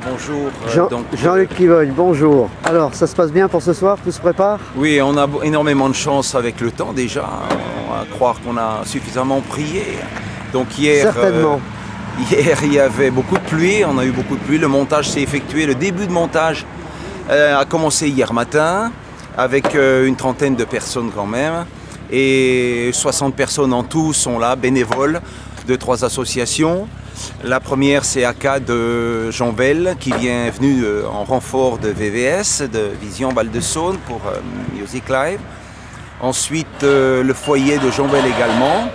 bonjour. Jean-Luc Kivogne, bonjour. Alors, ça se passe bien pour ce soir? Tout se prépare? Oui, on a énormément de chance avec le temps déjà. On va croire qu'on a suffisamment prié. Donc hier, certainement. Hier, il y avait beaucoup de pluie. On a eu beaucoup de pluie. Le montage s'est effectué. Le début de montage a commencé hier matin avec une trentaine de personnes quand même. Et 60 personnes en tout sont là, bénévoles de 3 associations. La première, c'est AK de Jean Bel qui est venu en renfort de VVS, de Vision Val-de-Saône pour Music Live. Ensuite, le foyer de Jean Bel également,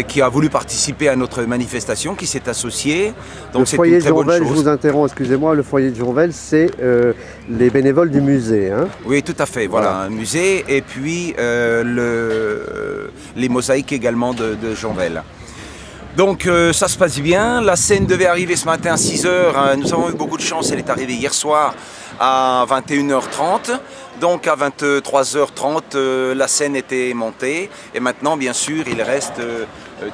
qui a voulu participer à notre manifestation, qui s'est associé. Donc c'est une très bonne chose. Je vous interromps, excusez-moi, le foyer de Jean Bel, c'est les bénévoles du musée. Hein? Oui, tout à fait, voilà, un musée, et puis les mosaïques également de Jean Bel. Donc ça se passe bien, la scène devait arriver ce matin à 6 h, nous avons eu beaucoup de chance, elle est arrivée hier soir à 21 h 30, donc à 23 h 30 la scène était montée et maintenant bien sûr il reste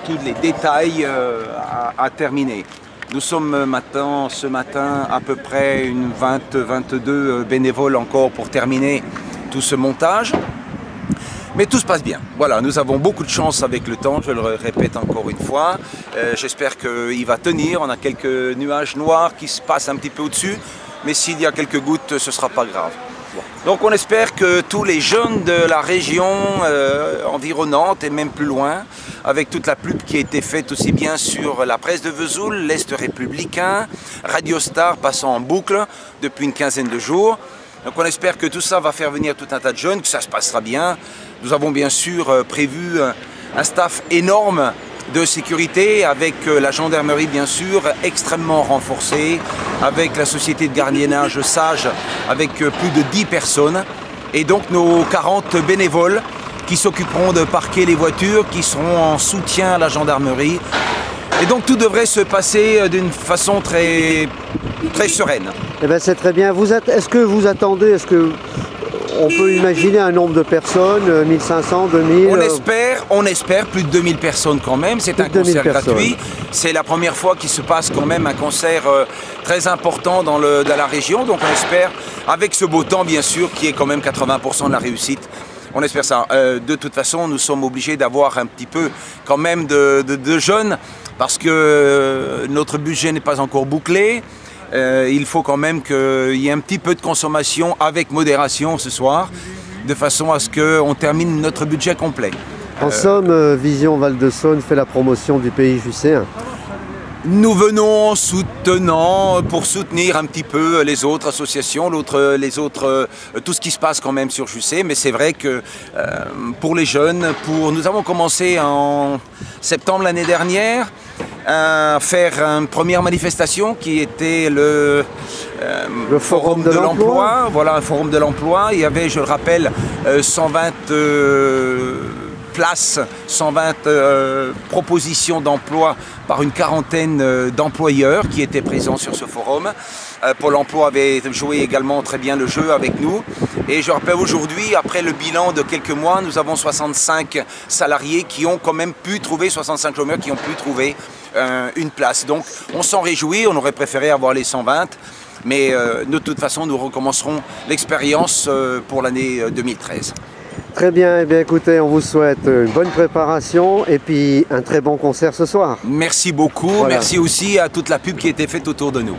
tous les détails à terminer. Nous sommes maintenant, ce matin à peu près une 20-22 bénévoles encore pour terminer tout ce montage. Mais tout se passe bien. Voilà, nous avons beaucoup de chance avec le temps, je le répète encore une fois. J'espère qu'il va tenir. On a quelques nuages noirs qui se passent un petit peu au-dessus. Mais s'il y a quelques gouttes, ce ne sera pas grave. Donc on espère que tous les jeunes de la région environnante et même plus loin, avec toute la pub qui a été faite aussi bien sur la presse de Vesoul, l'Est républicain, Radio Star passant en boucle depuis une quinzaine de jours. Donc on espère que tout ça va faire venir tout un tas de jeunes, que ça se passera bien. Nous avons bien sûr prévu un staff énorme de sécurité avec la gendarmerie bien sûr extrêmement renforcée, avec la société de gardiennage Sage avec plus de 10 personnes et donc nos 40 bénévoles qui s'occuperont de parquer les voitures, qui seront en soutien à la gendarmerie. Et donc tout devrait se passer d'une façon très sereine. Eh bien c'est très bien. Est-ce que vous attendez, on peut imaginer un nombre de personnes, 1500, 2000 On espère plus de 2000 personnes quand même. C'est un concert gratuit. C'est la première fois qu'il se passe quand même un concert très important dans la région. Donc on espère, avec ce beau temps bien sûr, qui est quand même 80% de la réussite. On espère ça. De toute façon, nous sommes obligés d'avoir un petit peu quand même de jeunes parce que notre budget n'est pas encore bouclé. Il faut quand même qu'il y ait un petit peu de consommation avec modération ce soir, de façon à ce qu'on termine notre budget complet. En somme, Vision Val-de-Saône fait la promotion du pays jusséen. Nous venons soutenant pour soutenir un petit peu les autres associations, tout ce qui se passe quand même sur Jussé. Mais c'est vrai que pour les jeunes, nous avons commencé en septembre l'année dernière à faire une première manifestation qui était le forum de l'emploi. Voilà, un forum de l'emploi. Il y avait, je le rappelle, 120 places, 120 propositions d'emploi par une quarantaine d'employeurs qui étaient présents sur ce forum. Pôle emploi avait joué également très bien le jeu avec nous. Et je rappelle aujourd'hui, après le bilan de quelques mois, nous avons 65 salariés qui ont quand même pu trouver, 65 chômeurs qui ont pu trouver une place. Donc on s'en réjouit, on aurait préféré avoir les 120. Mais de toute façon, nous recommencerons l'expérience pour l'année 2013. Très bien, eh bien écoutez, on vous souhaite une bonne préparation et puis un très bon concert ce soir. Merci beaucoup, voilà. Merci aussi à toute la pub qui a été faite autour de nous.